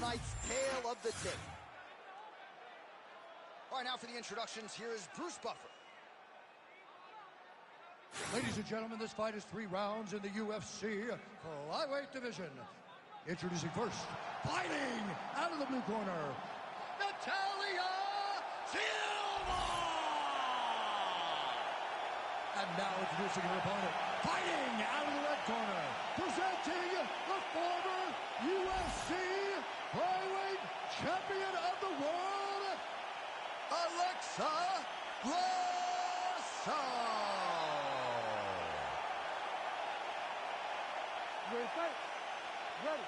tonight's tale of the tape. All right, now for the introductions, here is Bruce Buffer. Ladies and gentlemen, this fight is 3 rounds in the UFC flyweight division. Introducing first, fighting out of the blue corner, Natalia Silva! And now introducing her opponent, fighting out of the red corner, presenting the former UFC flyweight champion of the world, Alexa Grasso! Ready, fight. Ready.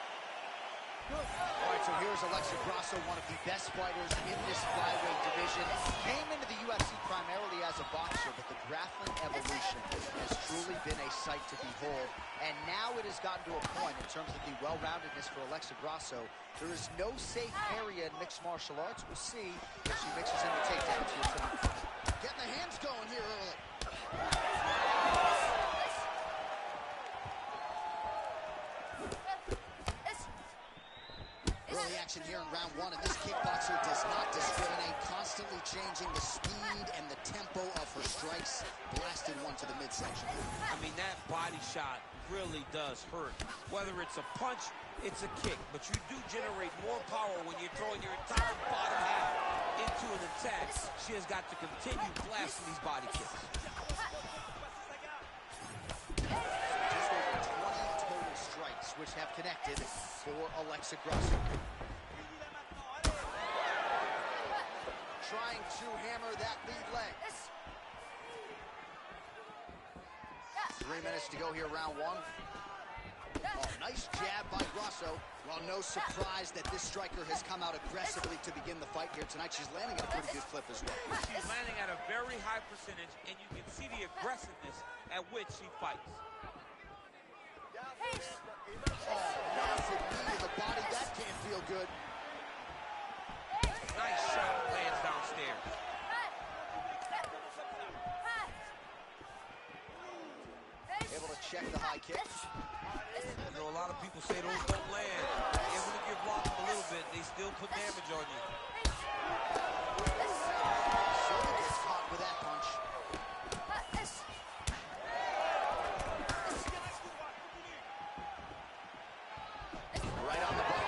Good. All right, so here's Alexa Grasso, one of the best fighters in this flyweight division. Came into the UFC primarily as a boxer, but the grappling evolution has truly been a sight to behold. And now it has gotten to a point in terms of the well-roundedness for Alexa Grasso. There is no safe area in mixed martial arts. We'll see if she mixes in the takedowns here tonight. Getting the hands going here early. Early action here in round 1, and this kickboxer does not discriminate, constantly changing the speed and the tempo of her strikes. Blasted one to the midsection. I mean, that body shot really does hurt. Whether it's a punch, it's a kick, but you do generate more power when you're throwing your entire bottom half into an attack. She has got to continue blasting these body kicks. Just over 20 total strikes, which have connected for Alexa Grasso. Trying to hammer that lead leg. 3 minutes to go here, round 1. Oh, nice jab by Grasso. Well, no surprise that this striker has come out aggressively to begin the fight here tonight. She's landing at a pretty good clip as well. She's landing at a very high percentage, and you can see the aggressiveness at which she fights. Oh, massive knee to the body. That can't feel good. Nice shot, lands downstairs. Able to check the high kick. You know, a lot of people say those don't land. Even if you're blocking a little bit, they still put damage on you. Silva gets caught with that punch. Right on the button.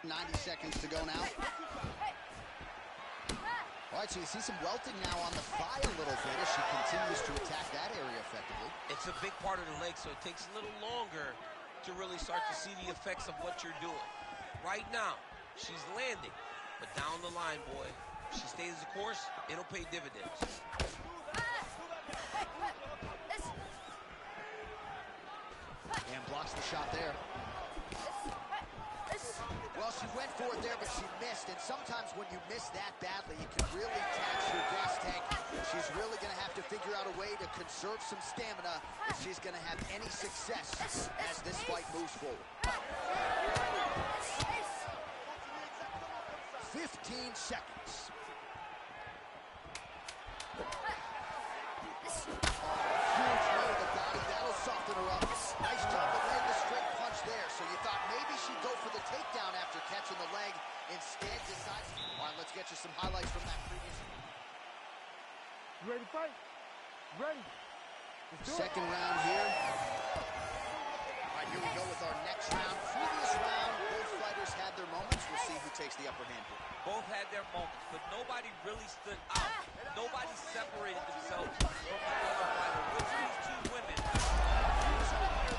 90 seconds to go now. All right, so you see some welting now on the thigh a little bit as she continues to attack that area effectively. It's a big part of the leg, so it takes a little longer to really start to see the effects of what you're doing. Right now, she's landing, but down the line, boy, if she stays the course, it'll pay dividends. And blocks the shot there. Well, she went for it there, but she missed. And sometimes when you miss that badly, it can really tax your gas tank. She's really going to have to figure out a way to conserve some stamina if she's going to have any success as this fight moves forward. 15 seconds. Huge knee to the body. That'll soften her up. Nice job to land the straight punch there. So you thought maybe she'd go for the takedown after catching the leg. Instead, decides. All right, let's get you some highlights from that previous. You ready to fight? Ready. Second round here. All right, here we go with our next round. Previous round, both fighters had their moments. We'll see who takes the upper hand here. Both had their moments, but nobody really stood out. Nobody separated themselves from the other fighter. Which these two women,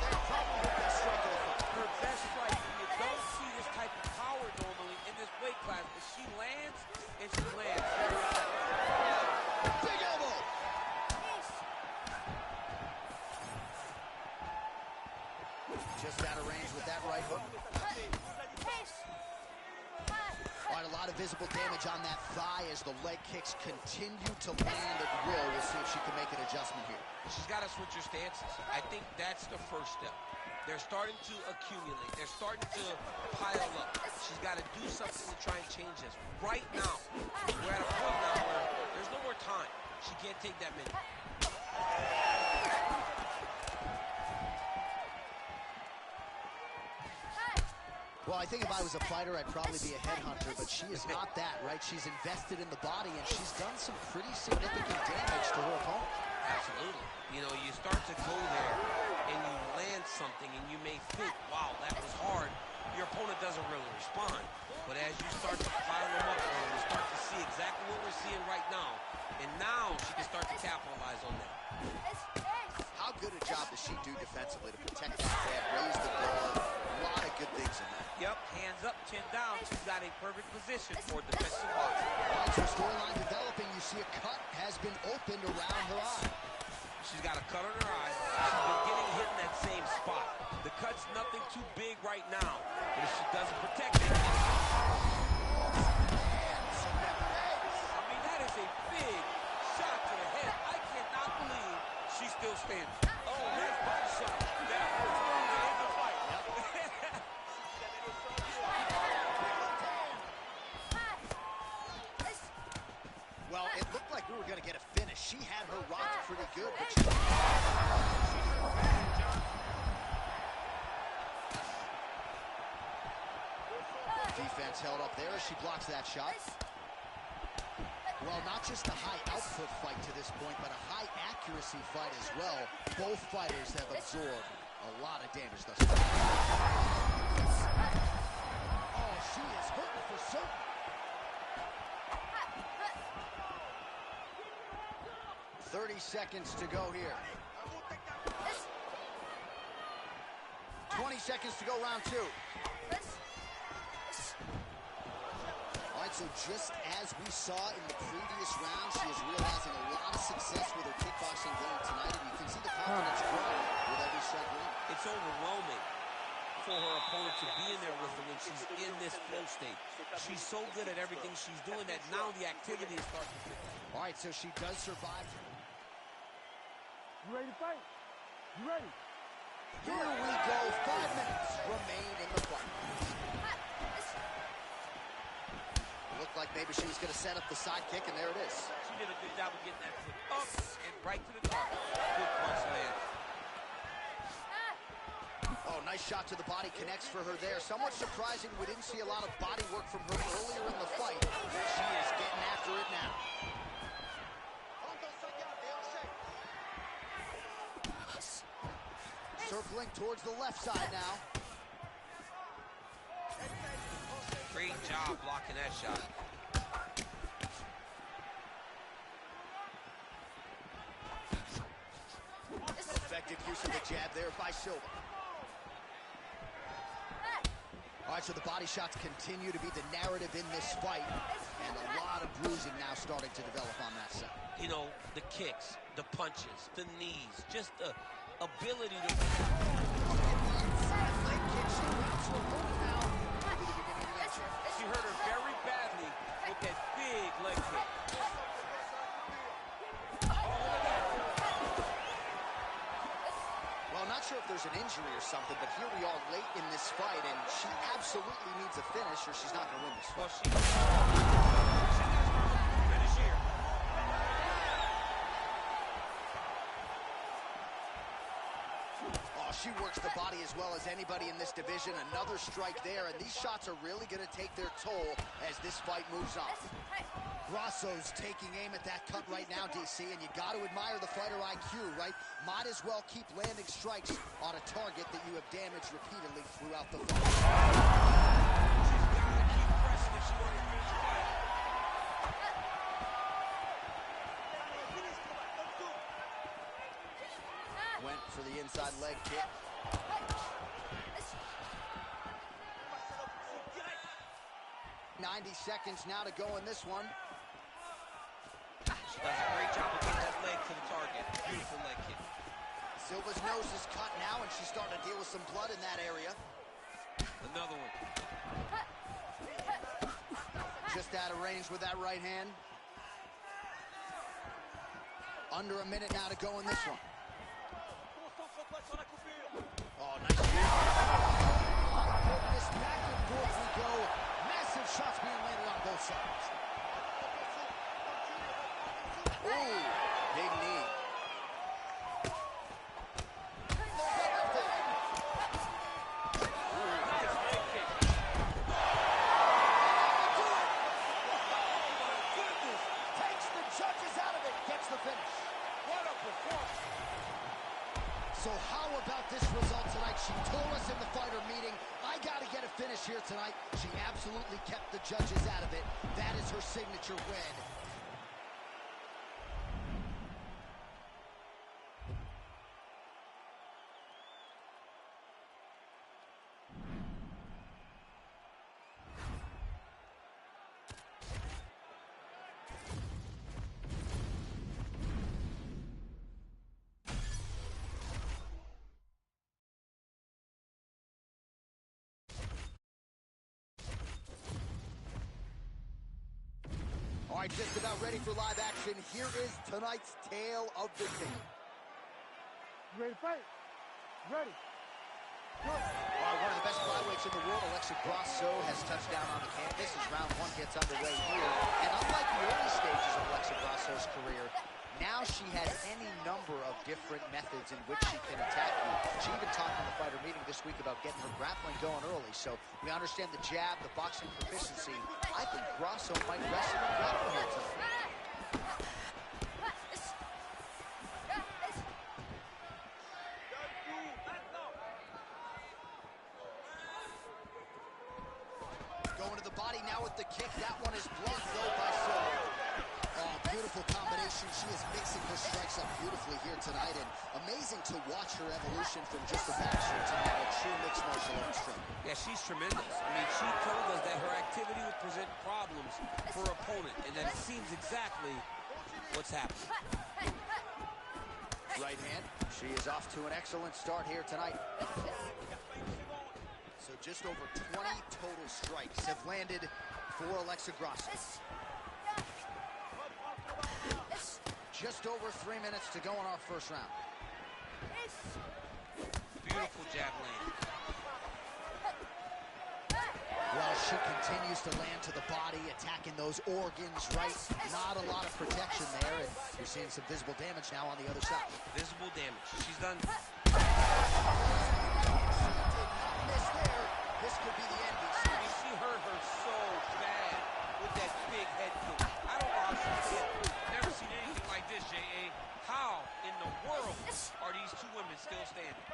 They're probably the best striker of the fight. her best strike. You don't see this type of power normally in this weight class, but she lands, and she lands very effectively. Big elbow. Just out of range with that right hook. All right, a lot of visible damage on that thigh as the leg kicks continue to land at will. We'll see if she can make an adjustment here. She's got to switch her stances. I think that's the first step. They're starting to accumulate. They're starting to pile up. She's got to do something to try and change this. Right now, we're at a point now where there's no more time. She can't take that many. Well, I think if I was a fighter, I'd probably be a headhunter, but she is not that, right? She's invested in the body, and she's done some pretty significant damage to her opponent. Absolutely. You know, you start to go there, and you land something, and you may think, wow, that was hard. Your opponent doesn't really respond. But as you start to pile them up, you start to see exactly what we're seeing right now. And now she can start to capitalize on that. How good a job does she do defensively to protect that head, raise the guard? A lot of good things in that. Yep, hands up, chin down. She's got a perfect position for defensive boxing. All right, so storyline developing. You see a cut has been opened around her eye. She's got a cut on her eye. She's been getting hit in that same spot. The cut's nothing too big right now. But if she doesn't protect it, I mean, that is a big shot to the head. I cannot believe she's still standing. Oh, nice body shot. That was going to end the fight. Well, it looked like we were going to get a finish. She had her rocked pretty good, but she... Defense held up there as she blocks that shot. Well, not just a high output fight to this point, but a high accuracy fight as well. Both fighters have absorbed a lot of damage thus far. Oh, she is hurting for certain. "30 seconds to go here. 20 seconds to go, round two. All right, so just as we saw in the previous round, she is realizing a lot of success with her kickboxing game tonight, and you can see the confidence growing with every strike win. It's overwhelming for her opponent to be in there with her when she's in this flow state. She's so good at everything she's doing that now the activity is starting to pick up. All right, so she does survive. You ready to fight? You ready? Here we go. 5 minutes remain in the fight. Looked like maybe she was going to set up the side kick, and there it is. She did a good job of getting that foot up and right to the target. Good punch land. Oh, nice shot to the body, connects for her there. Somewhat surprising we didn't see a lot of body work from her earlier in the fight. She is getting after it now. Circling towards the left side now. Great job blocking that shot. Effective use of the jab there by Silva. All right, so the body shots continue to be the narrative in this fight, and a lot of bruising now starting to develop on that side. You know, the kicks, the punches, the knees, just the ability to... She hurt her very badly with that big leg kick. Well, not sure if there's an injury or something, but here we are late in this fight, and she absolutely needs a finish or she's not going to win this fight. Well, she's got to start looking for finish here. Oh, she works the body as well as anybody in this division. Another strike there, and these shots are really going to take their toll as this fight moves on. Grasso's taking aim at that cut right now, DC, and you got to admire the fighter IQ, right? Might as well keep landing strikes on a target that you have damaged repeatedly throughout the fight. She's got to keep pressing if she wants to finish the fight. Went for the inside leg kick. 90 seconds now to go in this one. She does a great job of getting that leg to the target. Beautiful leg kick. Silva's nose is cut now, and she's starting to deal with some blood in that area. Another one. Just out of range with that right hand. Under a minute now to go in this one. Oh, nice. Goodness, back and forth we go. Massive shots being landed on both sides. Ooh, big knee. Nice leg kick. finish here tonight. She absolutely kept the judges out of it. That is her signature win. All right, just about ready for live action. Here is tonight's tale of the tape. Ready to fight? Ready. Go. All right, one of the best flyweights in the world, Alexa Grasso, has touched down on the canvas as round one gets underway here. And unlike the early stages of Alexa Grasso's career, now she has any number of different methods in which she can attack you. She even talked in the fighter meeting this week about getting her grappling going early. So we understand the jab, the boxing proficiency. I think Grasso might wrestle and grapple here tonight. Going to the body now with the kick. That one is blocked though by Silva. Oh, beautiful combination. She is mixing her strikes up beautifully here tonight, and amazing to watch her evolution from just a boxer to now a true mixed martial arts striker. Yeah, she's tremendous. I mean, she told us that her activity would present problems for her opponent, and that it seems exactly what's happening. Right hand. She is off to an excellent start here tonight. So just over 20 total strikes have landed for Alexa Grasso. Just over 3 minutes to go in our first round. Beautiful jab land. Well, she continues to land to the body, attacking those organs, right? Not a lot of protection there, and you're seeing some visible damage now on the other side. Visible damage. She's done. Miss there. This could be the end. I mean, she hurt her so bad with that big head kick. I don't know how she did it. Never seen anything like this, J.A. How in the world are these two women still standing?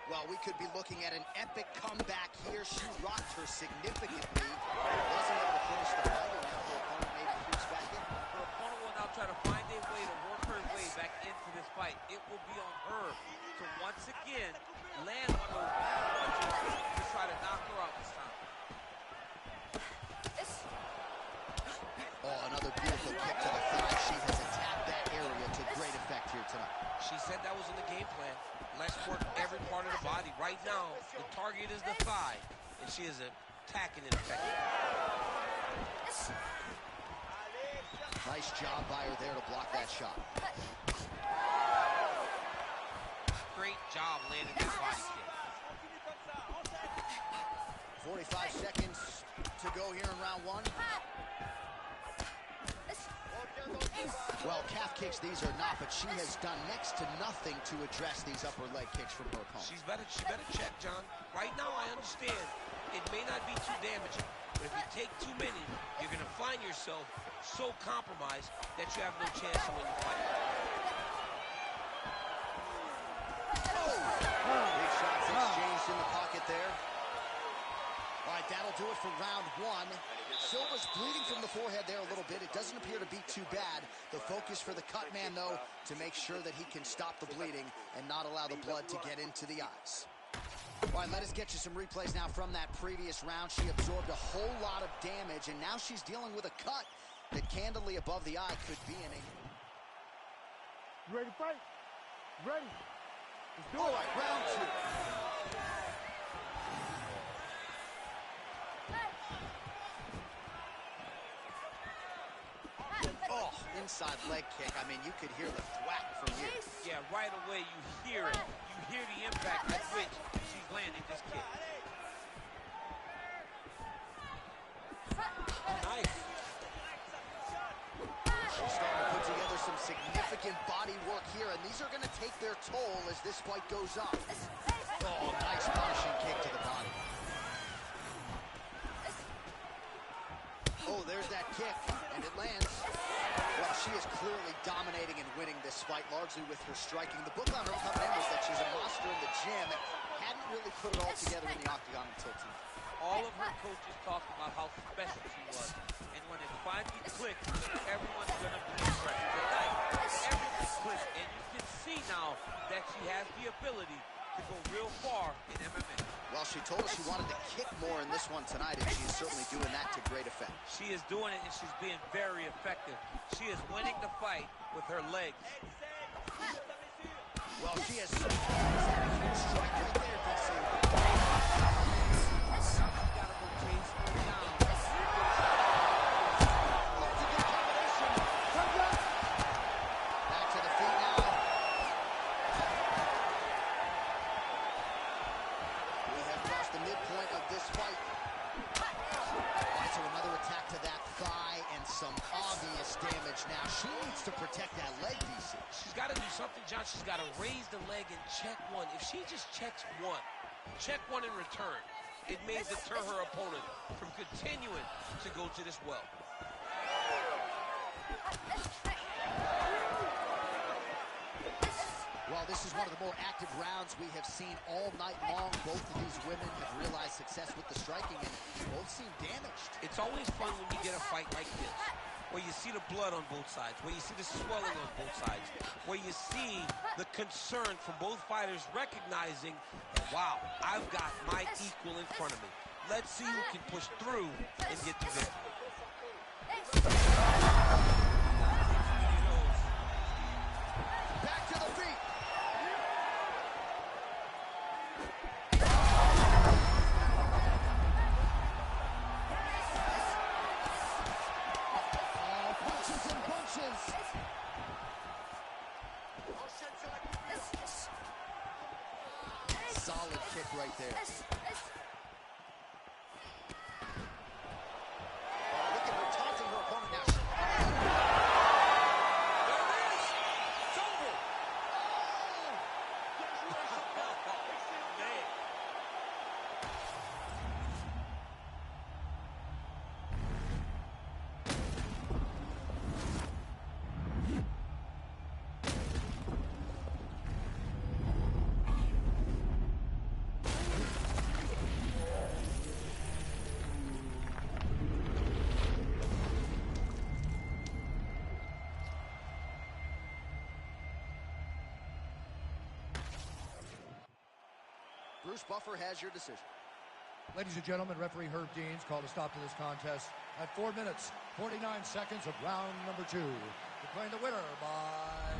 Well, we could be looking at an epic comeback here. She rocked her significantly. Wasn't able to finish the fight, and now her opponent maybe creeps back in. Her opponent will now try to find a way to work her way back into this fight. It will be on her to once again land one of those punches to try to knock her out this time. Oh, another beautiful kick to the thigh. She has attacked that area to great effect here tonight. She said that was in the game plan. Let's work every part of the body. Right now, the target is the thigh, and she is attacking it effectively. Nice job by her there to block that shot. Great job landing that body kick. 45 seconds to go here in round one. Well, calf kicks these are not, but she has done next to nothing to address these upper leg kicks from her opponent. She better check, John. Right now, I understand it may not be too damaging, but if you take too many, you're going to find yourself so compromised that you have no chance to win the fight. Big shots exchanged in the pocket there. All right, that'll do it for round one. Silva's bleeding from the forehead there a little bit. It doesn't appear to be too bad. The focus for the cut man, though, to make sure that he can stop the bleeding and not allow the blood to get into the eyes. All right, let us get you some replays now from that previous round. She absorbed a whole lot of damage, and now she's dealing with a cut that candidly above the eye could be in a... You ready to fight? Ready. Let's do it. All right, round two. Oh, inside leg kick. I mean, you could hear the thwack from here. Yeah, right away you hear it. You hear the impact at which she's landing this kick. Nice. She's starting to put together some significant body work here, and these are going to take their toll as this fight goes on. Oh, nice punishing kick to the body. Oh, there's that kick, and it lands. Well, she is clearly dominating and winning this fight, largely with her striking. The book on her coming in was that she's a monster in the gym. Hadn't really put it all together in the octagon until tonight. All of her coaches talked about how special she was. And when it finally clicked, everyone's going to be impressed. Tonight, everything clicked. And you can see now that she has the ability to go real far in MMA. Well, she told us she wanted to kick more in this one tonight, and she's certainly doing that to great effect. She is doing it, and she's being very effective. She is winning the fight with her legs. Well, she has so strike right there, DC. Gotta go chase her down. That's a good combination. Back to the feet now. We have crossed the midpoint of this fight. All right, so another attack to that thigh and some obvious damage now. She needs to protect that leg, DC. She's got to do something, John. She's got to raise the leg and check one. If she just checks one in return, it may deter her opponent from continuing to go to this well. Well, this is one of the more active rounds we have seen all night long. Both of these women have realized success with the striking, and both seem damaged. It's always fun when you get a fight like this, where you see the blood on both sides, where you see the swelling on both sides, where you see the concern from both fighters recognizing, wow, I've got my equal in front of me. Let's see who can push through and get the victory. Back to the feet. Punches and bunches. Solid kick right there. Look at her taunting her opponent now. There it is. It's over. Man. Bruce Buffer has your decision. Ladies and gentlemen, referee Herb Deans called a stop to this contest at 4 minutes, 49 seconds of round number 2. Declaring the winner by